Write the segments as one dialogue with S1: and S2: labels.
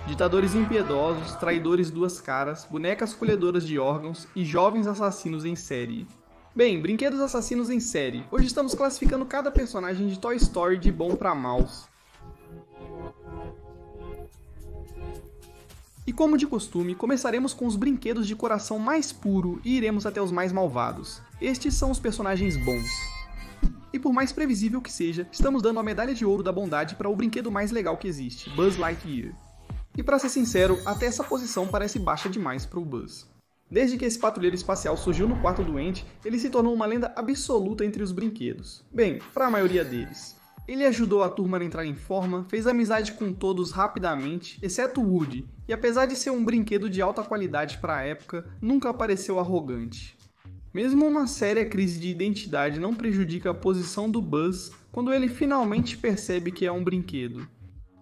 S1: Ditadores impiedosos, traidores duas caras, bonecas colhedoras de órgãos e jovens assassinos em série. Bem, brinquedos assassinos em série. Hoje estamos classificando cada personagem de Toy Story de bom para maus. E como de costume, começaremos com os brinquedos de coração mais puro e iremos até os mais malvados. Estes são os personagens bons. E por mais previsível que seja, estamos dando a medalha de ouro da bondade para o brinquedo mais legal que existe, Buzz Lightyear. E pra ser sincero, até essa posição parece baixa demais pro Buzz. Desde que esse patrulheiro espacial surgiu no quarto doente, ele se tornou uma lenda absoluta entre os brinquedos. Bem, para a maioria deles. Ele ajudou a turma a entrar em forma, fez amizade com todos rapidamente, exceto Woody, e apesar de ser um brinquedo de alta qualidade para a época, nunca pareceu arrogante. Mesmo uma séria crise de identidade não prejudica a posição do Buzz quando ele finalmente percebe que é um brinquedo.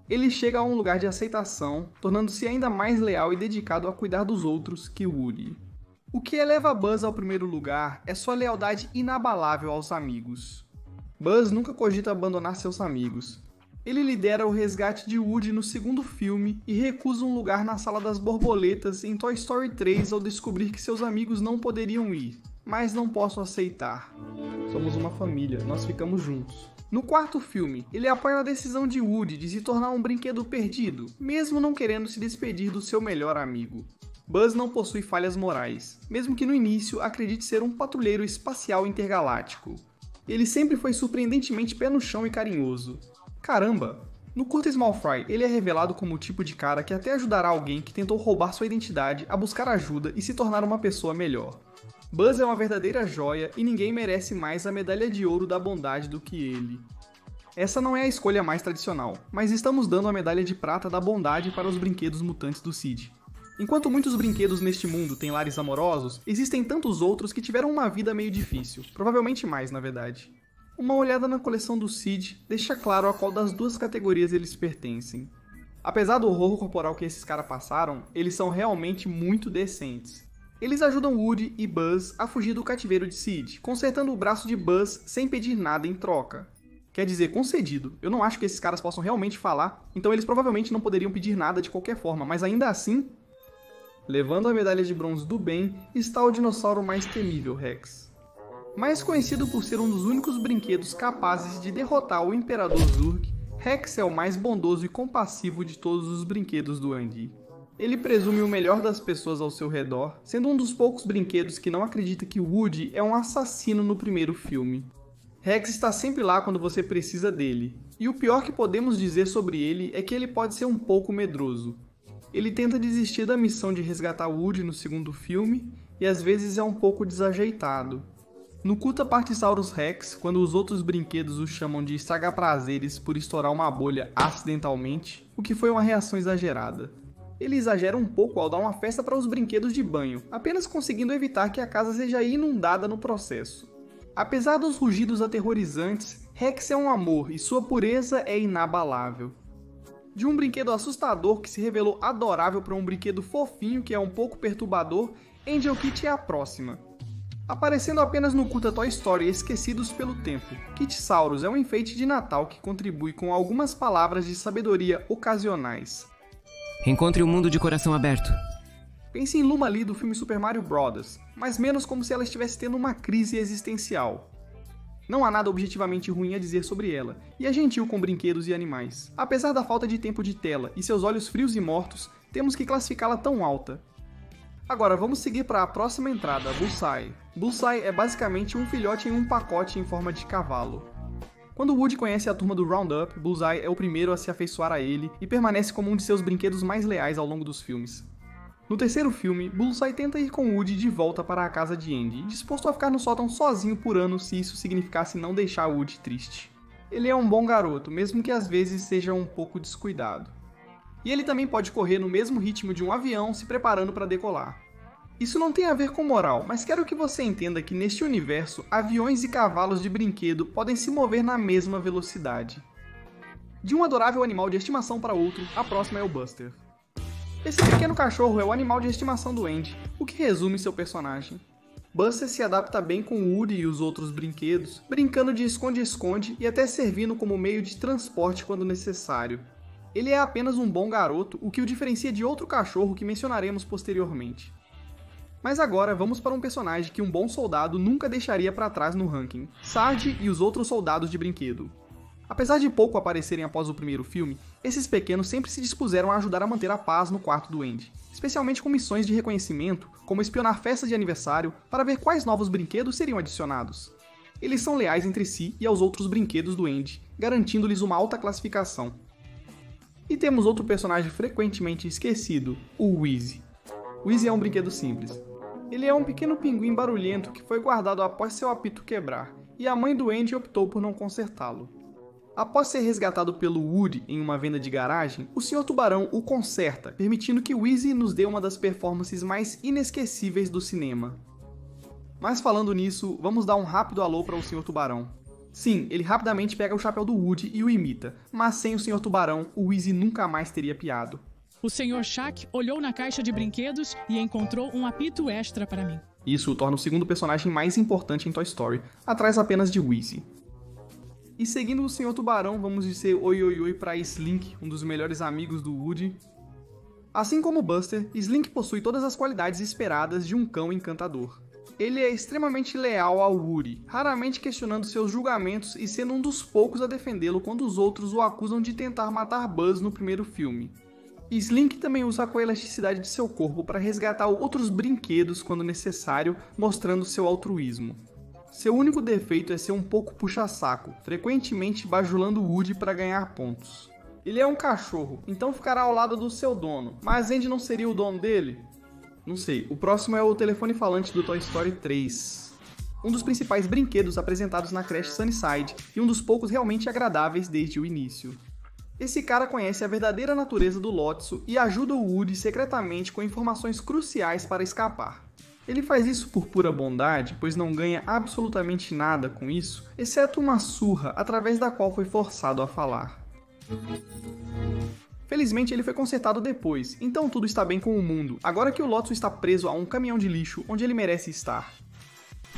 S1: Ele chega a um lugar de aceitação, tornando-se ainda mais leal e dedicado a cuidar dos outros que Woody. O que eleva Buzz ao primeiro lugar é sua lealdade inabalável aos amigos. Buzz nunca cogita abandonar seus amigos. Ele lidera o resgate de Woody no segundo filme e recusa um lugar na Sala das Borboletas em Toy Story 3 ao descobrir que seus amigos não poderiam ir. Mas não posso aceitar. Somos uma família, nós ficamos juntos. No quarto filme, ele apoia a decisão de Woody de se tornar um brinquedo perdido, mesmo não querendo se despedir do seu melhor amigo. Buzz não possui falhas morais, mesmo que no início acredite ser um patrulheiro espacial intergaláctico. Ele sempre foi surpreendentemente pé no chão e carinhoso. Caramba! No curta Small Fry, ele é revelado como o tipo de cara que até ajudará alguém que tentou roubar sua identidade a buscar ajuda e se tornar uma pessoa melhor. Buzz é uma verdadeira joia e ninguém merece mais a medalha de ouro da bondade do que ele. Essa não é a escolha mais tradicional, mas estamos dando a medalha de prata da bondade para os brinquedos mutantes do Sid. Enquanto muitos brinquedos neste mundo têm lares amorosos, existem tantos outros que tiveram uma vida meio difícil, provavelmente mais na verdade. Uma olhada na coleção do Sid deixa claro a qual das duas categorias eles pertencem. Apesar do horror corporal que esses caras passaram, eles são realmente muito decentes. Eles ajudam Woody e Buzz a fugir do cativeiro de Sid, consertando o braço de Buzz sem pedir nada em troca. Quer dizer, concedido. Eu não acho que esses caras possam realmente falar, então eles provavelmente não poderiam pedir nada de qualquer forma, mas ainda assim... Levando a medalha de bronze do bem está o dinossauro mais temível, Rex. Mais conhecido por ser um dos únicos brinquedos capazes de derrotar o Imperador Zurg, Rex é o mais bondoso e compassivo de todos os brinquedos do Andy. Ele presume o melhor das pessoas ao seu redor, sendo um dos poucos brinquedos que não acredita que Woody é um assassino no primeiro filme. Rex está sempre lá quando você precisa dele, e o pior que podemos dizer sobre ele é que ele pode ser um pouco medroso. Ele tenta desistir da missão de resgatar Woody no segundo filme, e às vezes é um pouco desajeitado. No Culta Partisaurus Rex, quando os outros brinquedos o chamam de estragar prazeres por estourar uma bolha acidentalmente, o que foi uma reação exagerada. Ele exagera um pouco ao dar uma festa para os brinquedos de banho, apenas conseguindo evitar que a casa seja inundada no processo. Apesar dos rugidos aterrorizantes, Rex é um amor e sua pureza é inabalável. De um brinquedo assustador que se revelou adorável para um brinquedo fofinho que é um pouco perturbador, Angel Kit é a próxima. Aparecendo apenas no curta Toy Story Esquecidos pelo Tempo, Kitsaurus é um enfeite de Natal que contribui com algumas palavras de sabedoria ocasionais.
S2: Encontre o mundo de coração aberto.
S1: Pense em Luma Lee do filme Super Mario Bros., mas menos como se ela estivesse tendo uma crise existencial. Não há nada objetivamente ruim a dizer sobre ela, e é gentil com brinquedos e animais. Apesar da falta de tempo de tela e seus olhos frios e mortos, temos que classificá-la tão alta. Agora vamos seguir para a próxima entrada, Bullseye. Bullseye é basicamente um filhote em um pacote em forma de cavalo. Quando Woody conhece a turma do Roundup, Bullseye é o primeiro a se afeiçoar a ele e permanece como um de seus brinquedos mais leais ao longo dos filmes. No terceiro filme, Bullseye tenta ir com Woody de volta para a casa de Andy, disposto a ficar no sótão sozinho por anos se isso significasse não deixar Woody triste. Ele é um bom garoto, mesmo que às vezes seja um pouco descuidado. E ele também pode correr no mesmo ritmo de um avião se preparando para decolar. Isso não tem a ver com moral, mas quero que você entenda que neste universo, aviões e cavalos de brinquedo podem se mover na mesma velocidade. De um adorável animal de estimação para outro, a próxima é o Buster. Esse pequeno cachorro é o animal de estimação do Andy, o que resume seu personagem. Buster se adapta bem com Woody e os outros brinquedos, brincando de esconde-esconde e até servindo como meio de transporte quando necessário. Ele é apenas um bom garoto, o que o diferencia de outro cachorro que mencionaremos posteriormente. Mas agora vamos para um personagem que um bom soldado nunca deixaria para trás no ranking, Sarge e os outros soldados de brinquedo. Apesar de pouco aparecerem após o primeiro filme, esses pequenos sempre se dispuseram a ajudar a manter a paz no quarto do Andy, especialmente com missões de reconhecimento, como espionar festas de aniversário para ver quais novos brinquedos seriam adicionados. Eles são leais entre si e aos outros brinquedos do Andy, garantindo-lhes uma alta classificação. E temos outro personagem frequentemente esquecido, o Wheezy. Wheezy é um brinquedo simples. Ele é um pequeno pinguim barulhento que foi guardado após seu apito quebrar, e a mãe do Andy optou por não consertá-lo. Após ser resgatado pelo Woody em uma venda de garagem, o Sr. Tubarão o conserta, permitindo que Wheezy nos dê uma das performances mais inesquecíveis do cinema. Mas falando nisso, vamos dar um rápido alô para o Sr. Tubarão. Sim, ele rapidamente pega o chapéu do Woody e o imita, mas sem o Sr. Tubarão, o Wheezy nunca mais teria piado.
S3: O Sr. Shaq olhou na caixa de brinquedos e encontrou um apito extra para mim.
S1: Isso o torna o segundo personagem mais importante em Toy Story, atrás apenas de Wheezy. E seguindo o Sr. Tubarão, vamos dizer oi oi oi para Slink, um dos melhores amigos do Woody. Assim como Buster, Slink possui todas as qualidades esperadas de um cão encantador. Ele é extremamente leal ao Woody, raramente questionando seus julgamentos e sendo um dos poucos a defendê-lo quando os outros o acusam de tentar matar Buzz no primeiro filme. Slink também usa a coelasticidade de seu corpo para resgatar outros brinquedos quando necessário, mostrando seu altruísmo. Seu único defeito é ser um pouco puxa-saco, frequentemente bajulando Woody para ganhar pontos. Ele é um cachorro, então ficará ao lado do seu dono, mas Andy não seria o dono dele? Não sei, o próximo é o telefone falante do Toy Story 3. Um dos principais brinquedos apresentados na creche Sunnyside e um dos poucos realmente agradáveis desde o início. Esse cara conhece a verdadeira natureza do Lotso e ajuda o Woody secretamente com informações cruciais para escapar. Ele faz isso por pura bondade, pois não ganha absolutamente nada com isso, exceto uma surra através da qual foi forçado a falar. Felizmente ele foi consertado depois, então tudo está bem com o mundo, agora que o Lotso está preso a um caminhão de lixo onde ele merece estar.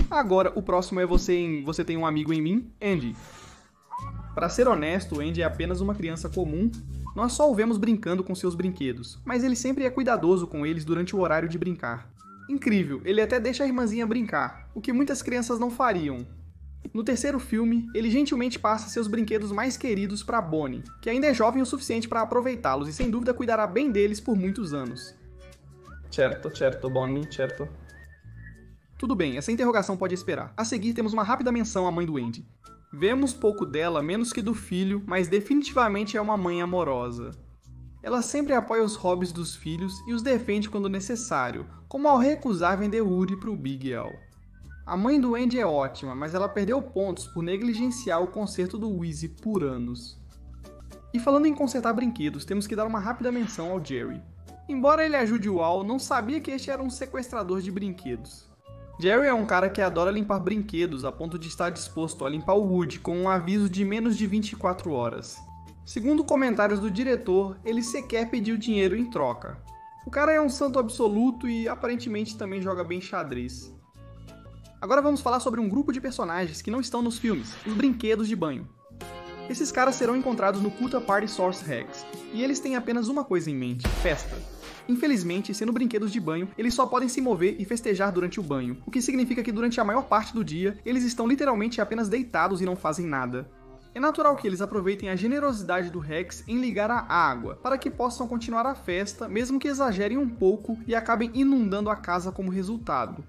S1: Agora o próximo é Você Tem um Amigo em Mim, Andy. Para ser honesto, o Andy é apenas uma criança comum, nós só o vemos brincando com seus brinquedos, mas ele sempre é cuidadoso com eles durante o horário de brincar. Incrível, ele até deixa a irmãzinha brincar, o que muitas crianças não fariam. No terceiro filme, ele gentilmente passa seus brinquedos mais queridos para Bonnie, que ainda é jovem o suficiente para aproveitá-los e sem dúvida cuidará bem deles por muitos anos. Certo, Bonnie, certo. Tudo bem, essa interrogação pode esperar. A seguir temos uma rápida menção à mãe do Andy. Vemos pouco dela, menos que do filho, mas definitivamente é uma mãe amorosa. Ela sempre apoia os hobbies dos filhos e os defende quando necessário, como ao recusar vender Woody pro Big Al. A mãe do Andy é ótima, mas ela perdeu pontos por negligenciar o conserto do Wheezy por anos. E falando em consertar brinquedos, temos que dar uma rápida menção ao Jerry. Embora ele ajude o Al, não sabia que este era um sequestrador de brinquedos. Jerry é um cara que adora limpar brinquedos a ponto de estar disposto a limpar o Woody com um aviso de menos de 24 horas. Segundo comentários do diretor, ele sequer pediu dinheiro em troca. O cara é um santo absoluto e aparentemente também joga bem xadrez. Agora vamos falar sobre um grupo de personagens que não estão nos filmes, os brinquedos de banho. Esses caras serão encontrados no Kuta Party Source Rex, e eles têm apenas uma coisa em mente, festa. Infelizmente, sendo brinquedos de banho, eles só podem se mover e festejar durante o banho, o que significa que durante a maior parte do dia, eles estão literalmente apenas deitados e não fazem nada. É natural que eles aproveitem a generosidade do Rex em ligar a água, para que possam continuar a festa, mesmo que exagerem um pouco e acabem inundando a casa como resultado.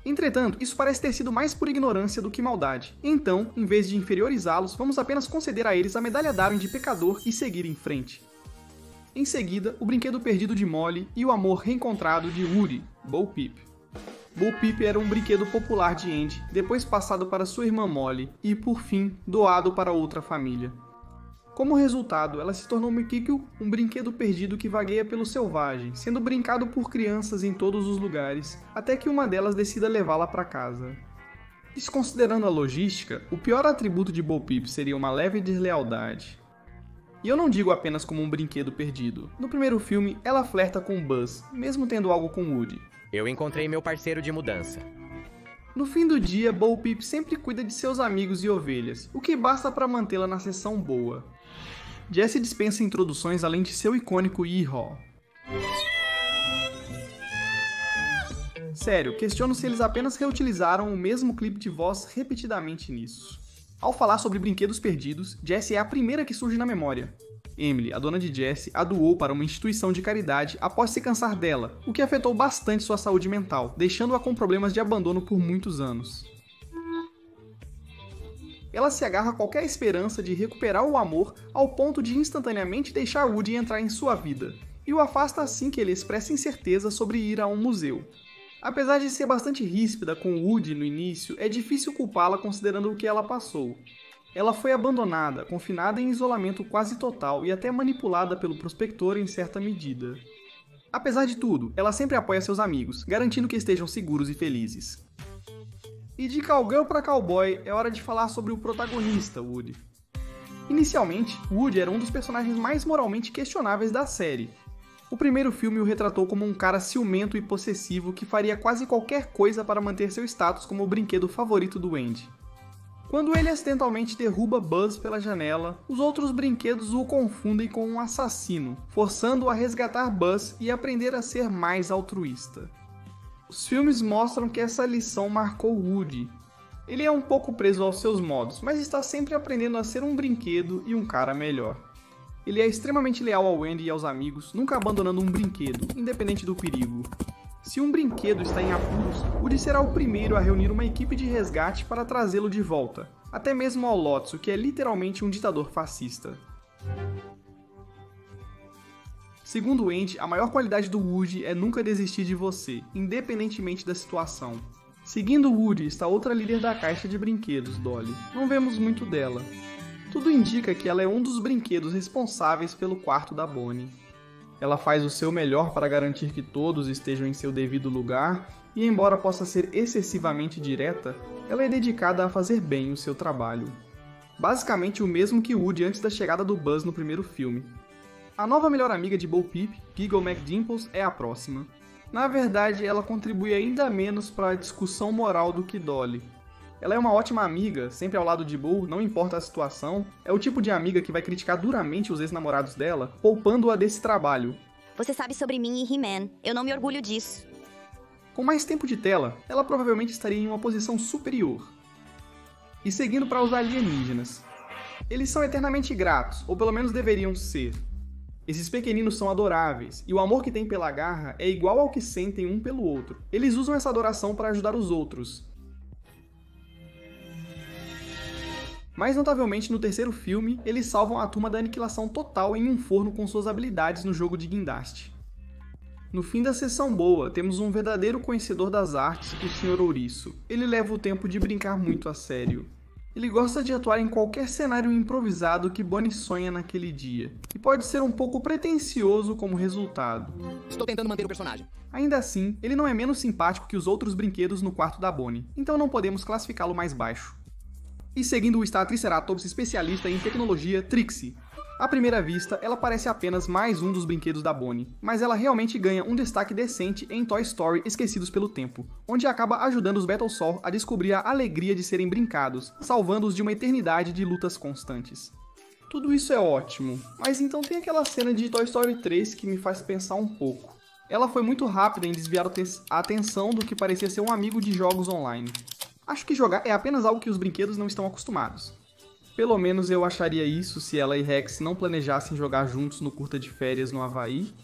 S1: Entretanto, isso parece ter sido mais por ignorância do que maldade, então, em vez de inferiorizá-los, vamos apenas conceder a eles a medalha Darwin de pecador e seguir em frente. Em seguida, o brinquedo perdido de Molly e o amor reencontrado de Woody, Bo Peep. Bo Peep era um brinquedo popular de Andy, depois passado para sua irmã Molly e, por fim, doado para outra família. Como resultado, ela se tornou Mikiko, um brinquedo perdido que vagueia pelo selvagem, sendo brincado por crianças em todos os lugares, até que uma delas decida levá-la para casa. Desconsiderando a logística, o pior atributo de Bo Peep seria uma leve deslealdade. E eu não digo apenas como um brinquedo perdido. No primeiro filme, ela flerta com Buzz, mesmo tendo algo com Woody.
S4: Eu encontrei meu parceiro de mudança.
S1: No fim do dia, Bo Peep sempre cuida de seus amigos e ovelhas, o que basta para mantê-la na seção boa. Jessie dispensa introduções além de seu icônico Yee-Haw. Sério, questiono se eles apenas reutilizaram o mesmo clipe de voz repetidamente nisso. Ao falar sobre brinquedos perdidos, Jessie é a primeira que surge na memória. Emily, a dona de Jessie, a doou para uma instituição de caridade após se cansar dela, o que afetou bastante sua saúde mental, deixando-a com problemas de abandono por muitos anos. Ela se agarra a qualquer esperança de recuperar o amor ao ponto de instantaneamente deixar Woody entrar em sua vida, e o afasta assim que ele expressa incerteza sobre ir a um museu. Apesar de ser bastante ríspida com Woody no início, é difícil culpá-la considerando o que ela passou. Ela foi abandonada, confinada em isolamento quase total e até manipulada pelo prospector em certa medida. Apesar de tudo, ela sempre apoia seus amigos, garantindo que estejam seguros e felizes. E de cowgirl para cowboy, é hora de falar sobre o protagonista, Woody. Inicialmente, Woody era um dos personagens mais moralmente questionáveis da série. O primeiro filme o retratou como um cara ciumento e possessivo que faria quase qualquer coisa para manter seu status como o brinquedo favorito do Andy. Quando ele acidentalmente derruba Buzz pela janela, os outros brinquedos o confundem com um assassino, forçando-o a resgatar Buzz e aprender a ser mais altruísta. Os filmes mostram que essa lição marcou Woody. Ele é um pouco preso aos seus modos, mas está sempre aprendendo a ser um brinquedo e um cara melhor. Ele é extremamente leal ao Andy e aos amigos, nunca abandonando um brinquedo, independente do perigo. Se um brinquedo está em apuros, Woody será o primeiro a reunir uma equipe de resgate para trazê-lo de volta, até mesmo ao Lotso, que é literalmente um ditador fascista. Segundo Andy, a maior qualidade do Woody é nunca desistir de você, independentemente da situação. Seguindo Woody está outra líder da caixa de brinquedos, Dolly. Não vemos muito dela. Tudo indica que ela é um dos brinquedos responsáveis pelo quarto da Bonnie. Ela faz o seu melhor para garantir que todos estejam em seu devido lugar, e embora possa ser excessivamente direta, ela é dedicada a fazer bem o seu trabalho. Basicamente o mesmo que Woody antes da chegada do Buzz no primeiro filme. A nova melhor amiga de Bo Peep, Giggle McDimples, é a próxima. Na verdade, ela contribui ainda menos para a discussão moral do que Dolly. Ela é uma ótima amiga, sempre ao lado de Bo, não importa a situação. É o tipo de amiga que vai criticar duramente os ex-namorados dela, poupando-a desse trabalho.
S5: Você sabe sobre mim e He-Man, eu não me orgulho disso.
S1: Com mais tempo de tela, ela provavelmente estaria em uma posição superior. E seguindo para os alienígenas. Eles são eternamente gratos, ou pelo menos deveriam ser. Esses pequeninos são adoráveis, e o amor que têm pela garra é igual ao que sentem um pelo outro. Eles usam essa adoração para ajudar os outros. Mais notavelmente, no terceiro filme, eles salvam a turma da aniquilação total em um forno com suas habilidades no jogo de guindaste. No fim da sessão boa, temos um verdadeiro conhecedor das artes, o Sr. Ouriço. Ele leva o tempo de brincar muito a sério. Ele gosta de atuar em qualquer cenário improvisado que Bonnie sonha naquele dia, e pode ser um pouco pretensioso como resultado.
S2: Estou tentando manter o personagem.
S1: Ainda assim, ele não é menos simpático que os outros brinquedos no quarto da Bonnie, então não podemos classificá-lo mais baixo. E seguindo está a Triceratops especialista em tecnologia Trixie. À primeira vista, ela parece apenas mais um dos brinquedos da Bonnie, mas ela realmente ganha um destaque decente em Toy Story Esquecidos pelo Tempo, onde acaba ajudando os Battlestar a descobrir a alegria de serem brincados, salvando-os de uma eternidade de lutas constantes. Tudo isso é ótimo, mas então tem aquela cena de Toy Story 3 que me faz pensar um pouco. Ela foi muito rápida em desviar a atenção do que parecia ser um amigo de jogos online. Acho que jogar é apenas algo que os brinquedos não estão acostumados. Pelo menos eu acharia isso se ela e Rex não planejassem jogar juntos no curta de férias no Havaí.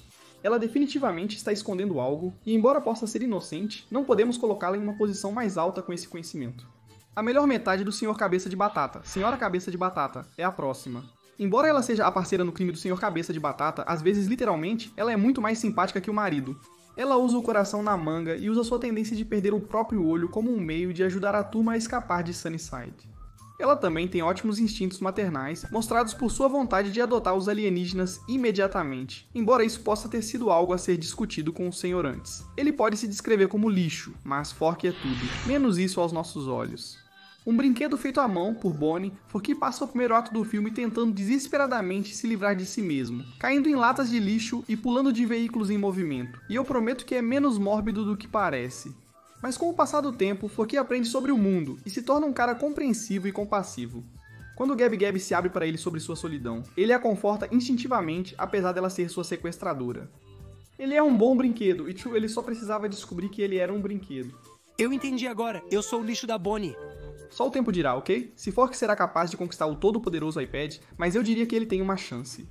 S1: Ela definitivamente está escondendo algo, e embora possa ser inocente, não podemos colocá-la em uma posição mais alta com esse conhecimento. A melhor metade do Sr. Cabeça de Batata, Senhora Cabeça de Batata, é a próxima. Embora ela seja a parceira no crime do Sr. Cabeça de Batata, às vezes literalmente, ela é muito mais simpática que o marido. Ela usa o coração na manga e usa sua tendência de perder o próprio olho como um meio de ajudar a turma a escapar de Sunnyside. Ela também tem ótimos instintos maternais, mostrados por sua vontade de adotar os alienígenas imediatamente, embora isso possa ter sido algo a ser discutido com o senhor antes. Ele pode se descrever como lixo, mas Fork é tudo, menos isso aos nossos olhos. Um brinquedo feito à mão por Bonnie, Forky passa o primeiro ato do filme tentando desesperadamente se livrar de si mesmo, caindo em latas de lixo e pulando de veículos em movimento, e eu prometo que é menos mórbido do que parece. Mas com o passar do tempo, Forky aprende sobre o mundo e se torna um cara compreensivo e compassivo. Quando Gab Gab se abre para ele sobre sua solidão, ele a conforta instintivamente, apesar dela ser sua sequestradora. Ele é um bom brinquedo, e ele só precisava descobrir que ele era um brinquedo.
S6: Eu entendi agora, eu sou o lixo da Bonnie.
S1: Só o tempo dirá, ok? Se Fork será capaz de conquistar o todo-poderoso iPad, mas eu diria que ele tem uma chance.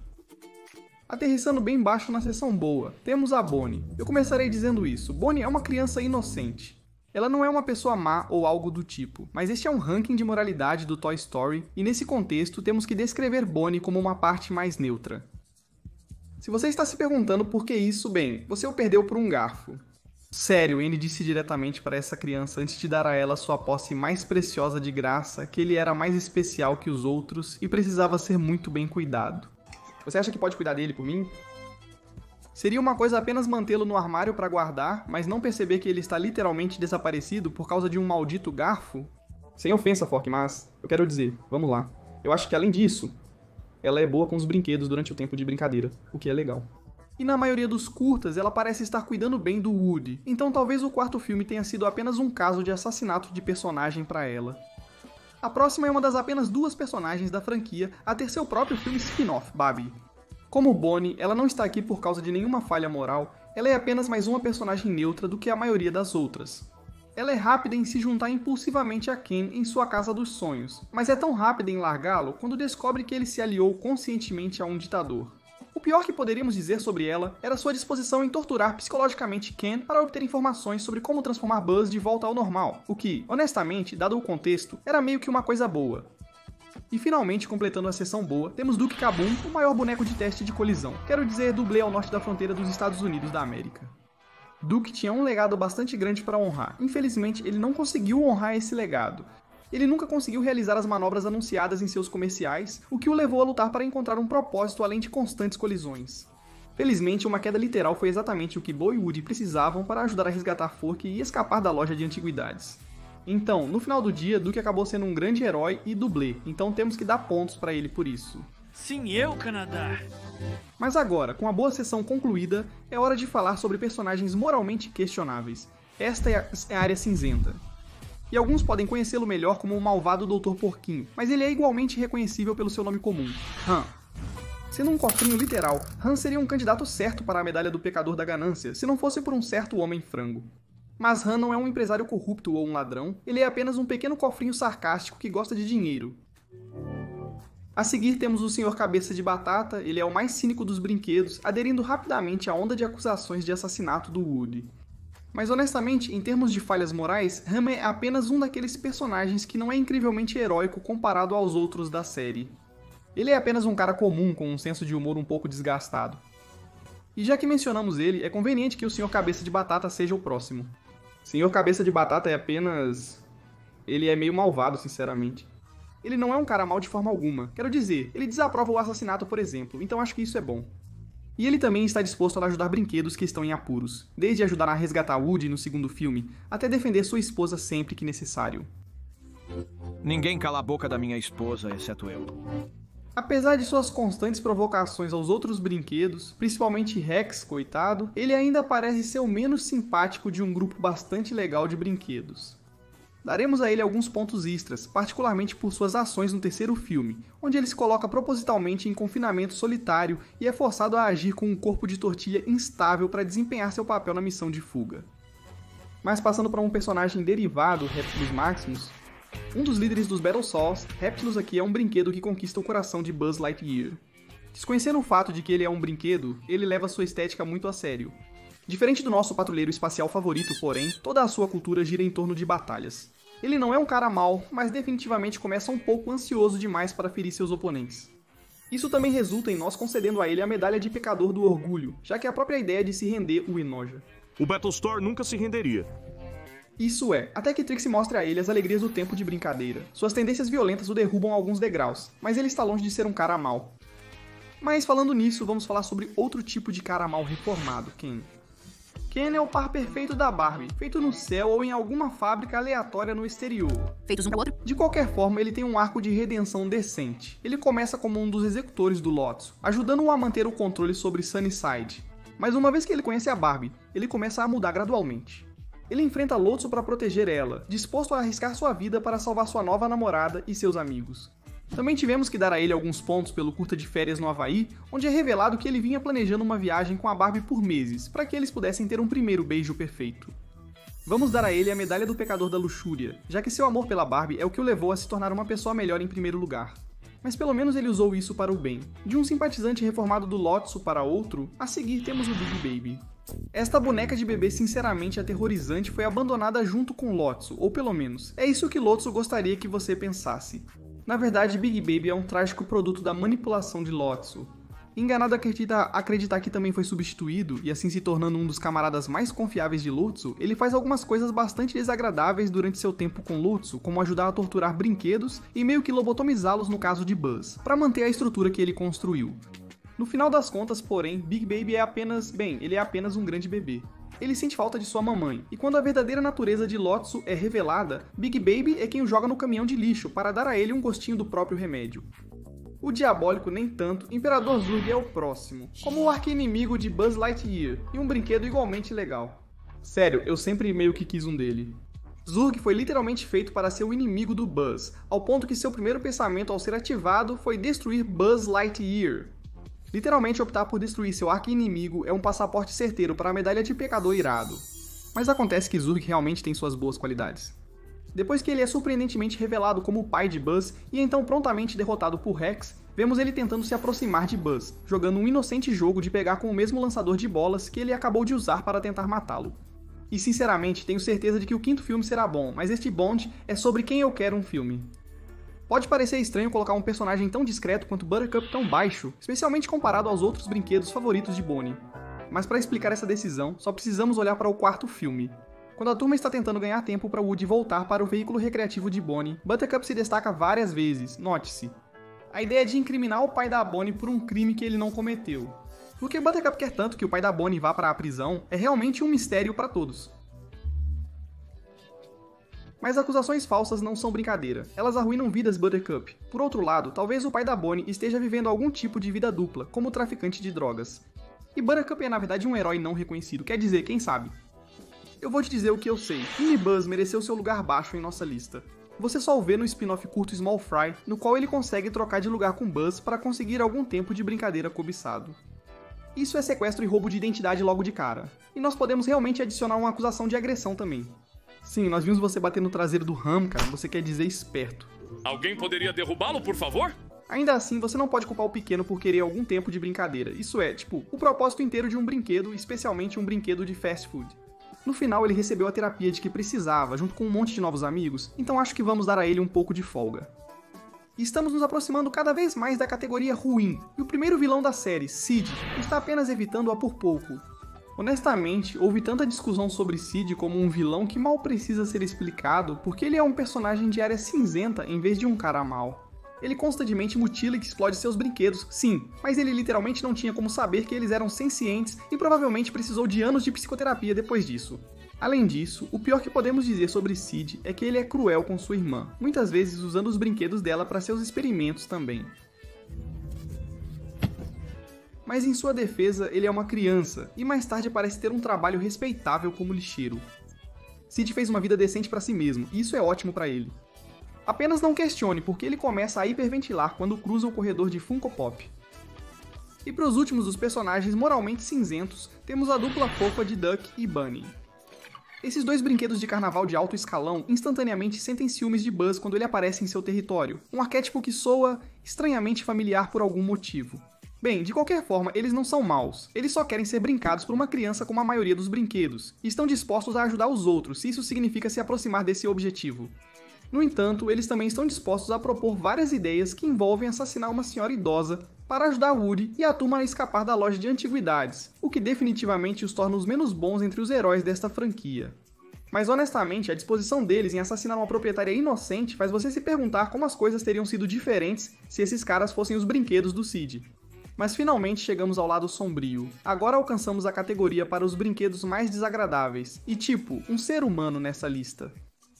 S1: Aterrissando bem baixo na seção boa, temos a Bonnie. Eu começarei dizendo isso, Bonnie é uma criança inocente. Ela não é uma pessoa má ou algo do tipo, mas este é um ranking de moralidade do Toy Story, e nesse contexto temos que descrever Bonnie como uma parte mais neutra. Se você está se perguntando por que isso, bem, você o perdeu por um garfo. Sério, Annie disse diretamente para essa criança antes de dar a ela sua posse mais preciosa de graça que ele era mais especial que os outros e precisava ser muito bem cuidado. Você acha que pode cuidar dele por mim? Seria uma coisa apenas mantê-lo no armário para guardar, mas não perceber que ele está literalmente desaparecido por causa de um maldito garfo? Sem ofensa, Fork, mas eu quero dizer, vamos lá. Eu acho que além disso, ela é boa com os brinquedos durante o tempo de brincadeira, o que é legal. E na maioria dos curtas, ela parece estar cuidando bem do Woody, então talvez o quarto filme tenha sido apenas um caso de assassinato de personagem para ela. A próxima é uma das apenas 2 personagens da franquia a ter seu próprio filme spin-off, Barbie. Como Bonnie, ela não está aqui por causa de nenhuma falha moral, ela é apenas mais uma personagem neutra do que a maioria das outras. Ela é rápida em se juntar impulsivamente a Ken em sua casa dos sonhos, mas é tão rápida em largá-lo quando descobre que ele se aliou conscientemente a um ditador. O pior que poderíamos dizer sobre ela era sua disposição em torturar psicologicamente Ken para obter informações sobre como transformar Buzz de volta ao normal, o que, honestamente, dado o contexto, era meio que uma coisa boa. E finalmente, completando a sessão boa, temos Duke Caboom, o maior boneco de teste de colisão, quero dizer dublê ao norte da fronteira dos Estados Unidos da América. Duke tinha um legado bastante grande para honrar, infelizmente ele não conseguiu honrar esse legado. Ele nunca conseguiu realizar as manobras anunciadas em seus comerciais, o que o levou a lutar para encontrar um propósito além de constantes colisões. Felizmente, uma queda literal foi exatamente o que Bo e Woody precisavam para ajudar a resgatar Fork e escapar da loja de antiguidades. Então, no final do dia, Duke acabou sendo um grande herói e dublê, então temos que dar pontos para ele por isso.
S7: Sim, eu, Canadá!
S1: Mas agora, com a boa sessão concluída, é hora de falar sobre personagens moralmente questionáveis. Esta é a área cinzenta. E alguns podem conhecê-lo melhor como o malvado Dr. Porquinho, mas ele é igualmente reconhecível pelo seu nome comum, Han. Sendo um cofrinho literal, Han seria um candidato certo para a medalha do pecador da ganância, se não fosse por um certo homem frango. Mas Han não é um empresário corrupto ou um ladrão, ele é apenas um pequeno cofrinho sarcástico que gosta de dinheiro. A seguir temos o Sr. Cabeça de Batata, ele é o mais cínico dos brinquedos, aderindo rapidamente à onda de acusações de assassinato do Woody. Mas honestamente, em termos de falhas morais, Han é apenas um daqueles personagens que não é incrivelmente heróico comparado aos outros da série. Ele é apenas um cara comum com um senso de humor um pouco desgastado. E já que mencionamos ele, é conveniente que o Sr. Cabeça de Batata seja o próximo. Sr. Cabeça de Batata é apenas... ele é meio malvado, sinceramente. Ele não é um cara mal de forma alguma, quero dizer, ele desaprova o assassinato, por exemplo, então acho que isso é bom. E ele também está disposto a ajudar brinquedos que estão em apuros, desde ajudar a resgatar Woody no segundo filme, até defender sua esposa sempre que necessário.
S8: Ninguém cala a boca da minha esposa, exceto eu.
S1: Apesar de suas constantes provocações aos outros brinquedos, principalmente Rex, coitado, ele ainda parece ser o menos simpático de um grupo bastante legal de brinquedos. Daremos a ele alguns pontos extras, particularmente por suas ações no terceiro filme, onde ele se coloca propositalmente em confinamento solitário e é forçado a agir com um corpo de tortilha instável para desempenhar seu papel na missão de fuga. Mas passando para um personagem derivado, Reptilus Maximus, um dos líderes dos Battle Saws, Reptilus aqui é um brinquedo que conquista o coração de Buzz Lightyear. Desconhecendo o fato de que ele é um brinquedo, ele leva sua estética muito a sério. Diferente do nosso patrulheiro espacial favorito, porém, toda a sua cultura gira em torno de batalhas. Ele não é um cara mau, mas definitivamente começa um pouco ansioso demais para ferir seus oponentes. Isso também resulta em nós concedendo a ele a medalha de pecador do orgulho, já que a própria ideia de se render o enoja.
S9: O Battlestar nunca se renderia.
S1: Isso é, até que Trixie mostre a ele as alegrias do tempo de brincadeira. Suas tendências violentas o derrubam a alguns degraus, mas ele está longe de ser um cara mau. Mas falando nisso, vamos falar sobre outro tipo de cara mal reformado, Ken. Ken é o par perfeito da Barbie, feito no céu ou em alguma fábrica aleatória no exterior.
S5: Feitos um pro outro.
S1: De qualquer forma, ele tem um arco de redenção decente. Ele começa como um dos executores do Lotso, ajudando-o a manter o controle sobre Sunnyside. Mas uma vez que ele conhece a Barbie, ele começa a mudar gradualmente. Ele enfrenta Lotso para proteger ela, disposto a arriscar sua vida para salvar sua nova namorada e seus amigos. Também tivemos que dar a ele alguns pontos pelo curta de férias no Havaí, onde é revelado que ele vinha planejando uma viagem com a Barbie por meses, para que eles pudessem ter um primeiro beijo perfeito. Vamos dar a ele a medalha do pecador da luxúria, já que seu amor pela Barbie é o que o levou a se tornar uma pessoa melhor em primeiro lugar. Mas pelo menos ele usou isso para o bem. De um simpatizante reformado do Lotso para outro, a seguir temos o Big Baby. Esta boneca de bebê sinceramente aterrorizante foi abandonada junto com Lotso, ou pelo menos, é isso que Lotso gostaria que você pensasse. Na verdade, Big Baby é um trágico produto da manipulação de Lotso. Enganado a acreditar que também foi substituído, e assim se tornando um dos camaradas mais confiáveis de Lotso, ele faz algumas coisas bastante desagradáveis durante seu tempo com Lotso, como ajudar a torturar brinquedos e meio que lobotomizá-los no caso de Buzz, para manter a estrutura que ele construiu. No final das contas, porém, Big Baby é apenas um grande bebê. Ele sente falta de sua mamãe, e quando a verdadeira natureza de Lotso é revelada, Big Baby é quem o joga no caminhão de lixo para dar a ele um gostinho do próprio remédio. O diabólico nem tanto, Imperador Zurg é o próximo, como o arqui-inimigo de Buzz Lightyear, e um brinquedo igualmente legal. Sério, eu sempre meio que quis um dele. Zurg foi literalmente feito para ser o inimigo do Buzz, ao ponto que seu primeiro pensamento ao ser ativado foi destruir Buzz Lightyear. Literalmente optar por destruir seu arqui-inimigo é um passaporte certeiro para a medalha de pecador irado. Mas acontece que Zurg realmente tem suas boas qualidades. Depois que ele é surpreendentemente revelado como o pai de Buzz e então prontamente derrotado por Rex, vemos ele tentando se aproximar de Buzz, jogando um inocente jogo de pegar com o mesmo lançador de bolas que ele acabou de usar para tentar matá-lo. E sinceramente, tenho certeza de que o quinto filme será bom, mas este Bond é sobre quem eu quero um filme. Pode parecer estranho colocar um personagem tão discreto quanto Buttercup tão baixo, especialmente comparado aos outros brinquedos favoritos de Bonnie. Mas para explicar essa decisão, só precisamos olhar para o quarto filme. Quando a turma está tentando ganhar tempo para Woody voltar para o veículo recreativo de Bonnie, Buttercup se destaca várias vezes, note-se. A ideia é de incriminar o pai da Bonnie por um crime que ele não cometeu. Porque Buttercup quer tanto que o pai da Bonnie vá para a prisão é realmente um mistério para todos. Mas acusações falsas não são brincadeira, elas arruinam vidas Buttercup. Por outro lado, talvez o pai da Bonnie esteja vivendo algum tipo de vida dupla, como traficante de drogas. E Buttercup é na verdade um herói não reconhecido, quer dizer, quem sabe? Eu vou te dizer o que eu sei. Mini Buzz mereceu seu lugar baixo em nossa lista. Você só o vê no spin-off curto Small Fry, no qual ele consegue trocar de lugar com Buzz para conseguir algum tempo de brincadeira cobiçado. Isso é sequestro e roubo de identidade logo de cara. E nós podemos realmente adicionar uma acusação de agressão também. Sim, nós vimos você bater no traseiro do Ram, cara, você quer dizer esperto.
S9: Alguém poderia derrubá-lo, por favor?
S1: Ainda assim, você não pode culpar o pequeno por querer algum tempo de brincadeira. Isso é, o propósito inteiro de um brinquedo, especialmente um brinquedo de fast food. No final, ele recebeu a terapia de que precisava, junto com um monte de novos amigos, então acho que vamos dar a ele um pouco de folga. E estamos nos aproximando cada vez mais da categoria ruim, e o primeiro vilão da série, Sid, está apenas evitando-a por pouco. Honestamente, houve tanta discussão sobre Sid como um vilão que mal precisa ser explicado, porque ele é um personagem de área cinzenta em vez de um cara mau. Ele constantemente mutila e explode seus brinquedos, sim, mas ele literalmente não tinha como saber que eles eram sencientes e provavelmente precisou de anos de psicoterapia depois disso. Além disso, o pior que podemos dizer sobre Sid é que ele é cruel com sua irmã, muitas vezes usando os brinquedos dela para seus experimentos também. Mas em sua defesa, ele é uma criança, e mais tarde parece ter um trabalho respeitável como lixeiro. Sid fez uma vida decente para si mesmo, e isso é ótimo para ele. Apenas não questione porque ele começa a hiperventilar quando cruza o corredor de Funko Pop. E para os últimos dos personagens moralmente cinzentos, temos a dupla fofa de Duck e Bunny. Esses dois brinquedos de carnaval de alto escalão instantaneamente sentem ciúmes de Buzz quando ele aparece em seu território, um arquétipo que soa estranhamente familiar por algum motivo. Bem, de qualquer forma, eles não são maus, eles só querem ser brincados por uma criança como a maioria dos brinquedos, e estão dispostos a ajudar os outros se isso significa se aproximar desse objetivo. No entanto, eles também estão dispostos a propor várias ideias que envolvem assassinar uma senhora idosa para ajudar Woody e a turma a escapar da loja de antiguidades, o que definitivamente os torna os menos bons entre os heróis desta franquia. Mas honestamente, a disposição deles em assassinar uma proprietária inocente faz você se perguntar como as coisas teriam sido diferentes se esses caras fossem os brinquedos do Sid. Mas finalmente chegamos ao lado sombrio. Agora alcançamos a categoria para os brinquedos mais desagradáveis, e um ser humano nessa lista.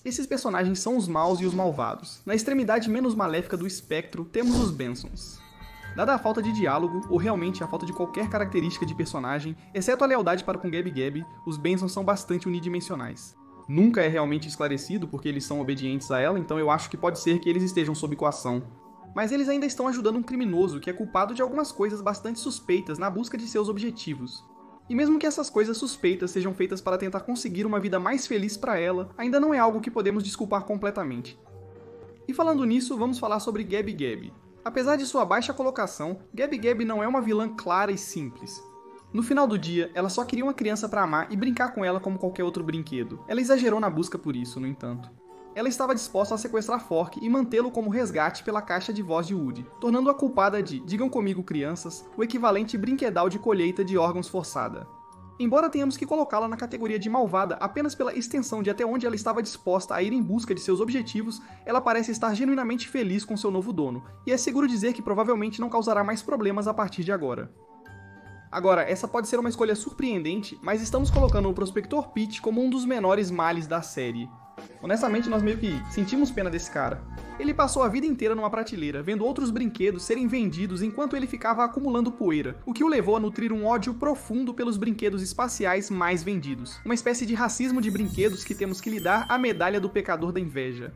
S1: Esses personagens são os maus e os malvados. Na extremidade menos maléfica do espectro, temos os Bensons. Dada a falta de diálogo, ou realmente a falta de qualquer característica de personagem, exceto a lealdade para com Gabi Gabi, os Bensons são bastante unidimensionais. Nunca é realmente esclarecido porque eles são obedientes a ela, então eu acho que pode ser que eles estejam sob coação. Mas eles ainda estão ajudando um criminoso que é culpado de algumas coisas bastante suspeitas na busca de seus objetivos. E mesmo que essas coisas suspeitas sejam feitas para tentar conseguir uma vida mais feliz para ela, ainda não é algo que podemos desculpar completamente. E falando nisso, vamos falar sobre Gabi Gabi. Apesar de sua baixa colocação, Gabi Gabi não é uma vilã clara e simples. No final do dia, ela só queria uma criança para amar e brincar com ela como qualquer outro brinquedo. Ela exagerou na busca por isso, no entanto. Ela estava disposta a sequestrar Fork e mantê-lo como resgate pela caixa de voz de Woody, tornando-a culpada de, digam comigo crianças, o equivalente brinquedal de colheita de órgãos forçada. Embora tenhamos que colocá-la na categoria de malvada apenas pela extensão de até onde ela estava disposta a ir em busca de seus objetivos, ela parece estar genuinamente feliz com seu novo dono, e é seguro dizer que provavelmente não causará mais problemas a partir de agora. Agora, essa pode ser uma escolha surpreendente, mas estamos colocando o Prospector Pete como um dos menores males da série. Honestamente, nós meio que sentimos pena desse cara. Ele passou a vida inteira numa prateleira, vendo outros brinquedos serem vendidos enquanto ele ficava acumulando poeira, o que o levou a nutrir um ódio profundo pelos brinquedos espaciais mais vendidos. Uma espécie de racismo de brinquedos que temos que lhe dar a medalha do pecador da inveja.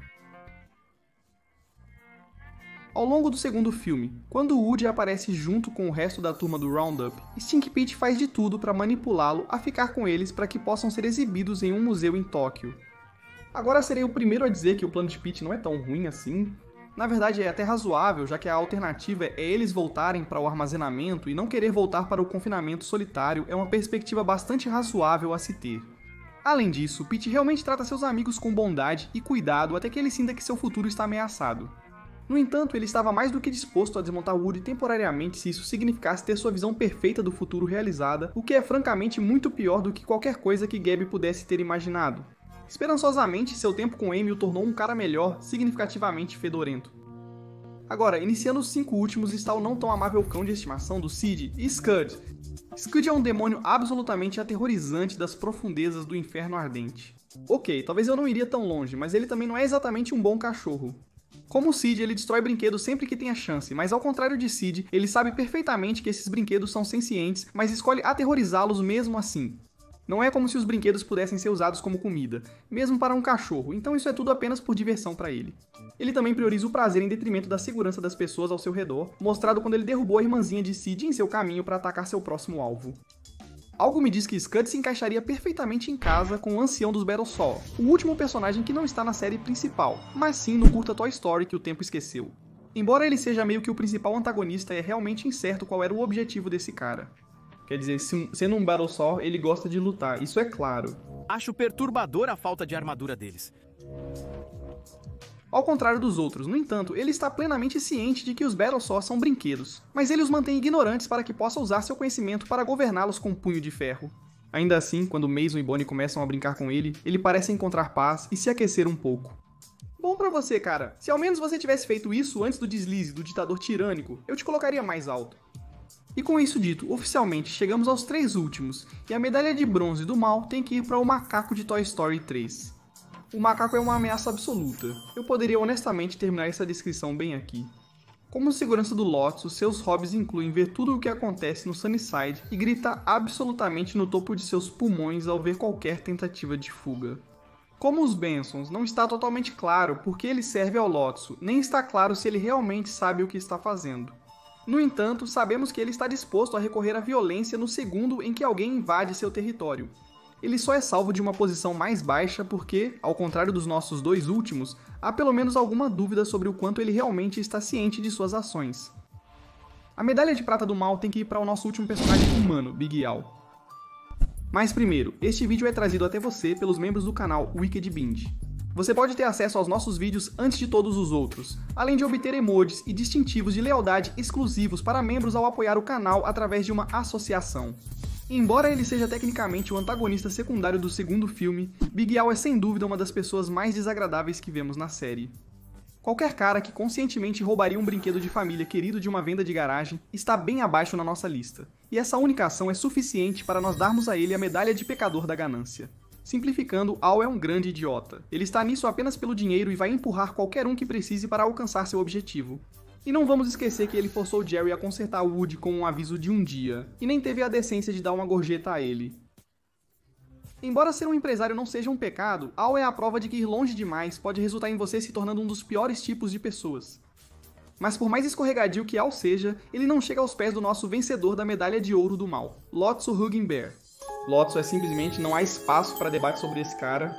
S1: Ao longo do segundo filme, quando Woody aparece junto com o resto da turma do Roundup, Stink Pete faz de tudo para manipulá-lo a ficar com eles para que possam ser exibidos em um museu em Tóquio. Agora serei o primeiro a dizer que o plano de Pete não é tão ruim assim. Na verdade é até razoável, já que a alternativa é eles voltarem para o armazenamento e não querer voltar para o confinamento solitário é uma perspectiva bastante razoável a se ter. Além disso, Pete realmente trata seus amigos com bondade e cuidado até que ele sinta que seu futuro está ameaçado. No entanto, ele estava mais do que disposto a desmontar Woody temporariamente se isso significasse ter sua visão perfeita do futuro realizada, o que é francamente muito pior do que qualquer coisa que Gabi pudesse ter imaginado. Esperançosamente, seu tempo com Amy o tornou um cara melhor, significativamente fedorento. Agora, iniciando os 5 últimos está o não tão amável cão de estimação do Sid, Scud. Scud é um demônio absolutamente aterrorizante das profundezas do inferno ardente. Ok, talvez eu não iria tão longe, mas ele também não é exatamente um bom cachorro. Como o Sid, ele destrói brinquedos sempre que tem a chance, mas ao contrário de Sid, ele sabe perfeitamente que esses brinquedos são sencientes, mas escolhe aterrorizá-los mesmo assim. Não é como se os brinquedos pudessem ser usados como comida, mesmo para um cachorro, então isso é tudo apenas por diversão para ele. Ele também prioriza o prazer em detrimento da segurança das pessoas ao seu redor, mostrado quando ele derrubou a irmãzinha de Sid em seu caminho para atacar seu próximo alvo. Algo me diz que Scud se encaixaria perfeitamente em casa com o ancião dos Battlestar, o último personagem que não está na série principal, mas sim no curta Toy Story que o tempo esqueceu. Embora ele seja meio que o principal antagonista, é realmente incerto qual era o objetivo desse cara. Quer dizer, sendo um Battlestar, ele gosta de lutar, isso é claro.
S10: Acho perturbador a falta de armadura deles.
S1: Ao contrário dos outros, no entanto, ele está plenamente ciente de que os Battlestar são brinquedos, mas ele os mantém ignorantes para que possa usar seu conhecimento para governá-los com um punho de ferro. Ainda assim, quando Mason e Bonnie começam a brincar com ele parece encontrar paz e se aquecer um pouco. Bom pra você, cara. Se ao menos você tivesse feito isso antes do deslize do ditador tirânico, eu te colocaria mais alto. E com isso dito, oficialmente chegamos aos 3 últimos, e a medalha de bronze do mal tem que ir para o macaco de Toy Story 3. O macaco é uma ameaça absoluta. Eu poderia honestamente terminar essa descrição bem aqui. Como segurança do Lotus, seus hobbies incluem ver tudo o que acontece no Sunnyside e gritar absolutamente no topo de seus pulmões ao ver qualquer tentativa de fuga. Como os Bensons, não está totalmente claro por que ele serve ao Lotus, nem está claro se ele realmente sabe o que está fazendo. No entanto, sabemos que ele está disposto a recorrer à violência no segundo em que alguém invade seu território. Ele só é salvo de uma posição mais baixa porque, ao contrário dos nossos 2 últimos, há pelo menos alguma dúvida sobre o quanto ele realmente está ciente de suas ações. A medalha de prata do mal tem que ir para o nosso último personagem humano, Big Al. Mas primeiro, este vídeo é trazido até você pelos membros do canal Wicked Binge. Você pode ter acesso aos nossos vídeos antes de todos os outros, além de obter emojis e distintivos de lealdade exclusivos para membros ao apoiar o canal através de uma associação. Embora ele seja tecnicamente o antagonista secundário do segundo filme, Big Al é sem dúvida uma das pessoas mais desagradáveis que vemos na série. Qualquer cara que conscientemente roubaria um brinquedo de família querido de uma venda de garagem está bem abaixo na nossa lista, e essa única ação é suficiente para nós darmos a ele a medalha de pecador da ganância. Simplificando, Al é um grande idiota. Ele está nisso apenas pelo dinheiro e vai empurrar qualquer um que precise para alcançar seu objetivo. E não vamos esquecer que ele forçou Jerry a consertar Woody com um aviso de um dia, e nem teve a decência de dar uma gorjeta a ele. Embora ser um empresário não seja um pecado, Al é a prova de que ir longe demais pode resultar em você se tornando um dos piores tipos de pessoas. Mas por mais escorregadio que Al seja, ele não chega aos pés do nosso vencedor da medalha de ouro do mal, Lotso Hugging Bear. Lotso é simplesmente não há espaço para debate sobre esse cara.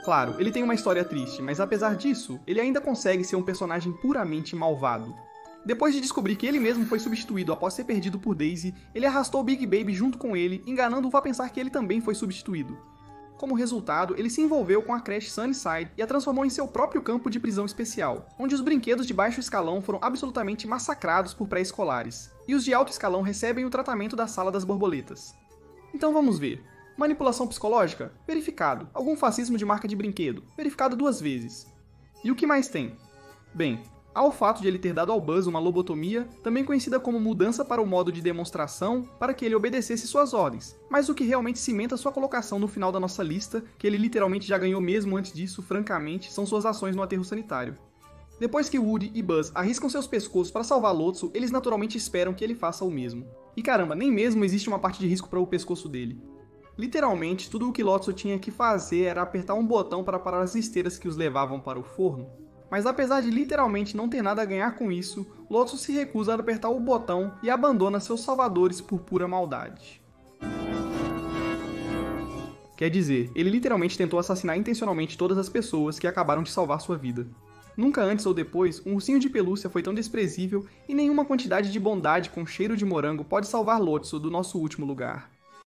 S1: Claro, ele tem uma história triste, mas apesar disso, ele ainda consegue ser um personagem puramente malvado. Depois de descobrir que ele mesmo foi substituído após ser perdido por Daisy, ele arrastou Big Baby junto com ele, enganando-o a pensar que ele também foi substituído. Como resultado, ele se envolveu com a creche Sunnyside e a transformou em seu próprio campo de prisão especial, onde os brinquedos de baixo escalão foram absolutamente massacrados por pré-escolares, e os de alto escalão recebem o tratamento da Sala das Borboletas. Então vamos ver. Manipulação psicológica? Verificado. Algum fascismo de marca de brinquedo? Verificado 2 vezes. E o que mais tem? Bem, há o fato de ele ter dado ao Buzz uma lobotomia, também conhecida como mudança para o modo de demonstração, para que ele obedecesse suas ordens, mas o que realmente cimenta sua colocação no final da nossa lista, que ele literalmente já ganhou mesmo antes disso, francamente, são suas ações no aterro sanitário. Depois que Woody e Buzz arriscam seus pescoços para salvar Lotso, eles naturalmente esperam que ele faça o mesmo. E caramba, nem mesmo existe uma parte de risco para o pescoço dele. Literalmente, tudo o que Lotso tinha que fazer era apertar um botão para parar as esteiras que os levavam para o forno. Mas apesar de literalmente não ter nada a ganhar com isso, Lotso se recusa a apertar o botão e abandona seus salvadores por pura maldade. Quer dizer, ele literalmente tentou assassinar intencionalmente todas as pessoas que acabaram de salvar sua vida. Nunca antes ou depois, um ursinho de pelúcia foi tão desprezível e nenhuma quantidade de bondade com cheiro de morango pode salvar Lotso do nosso último lugar.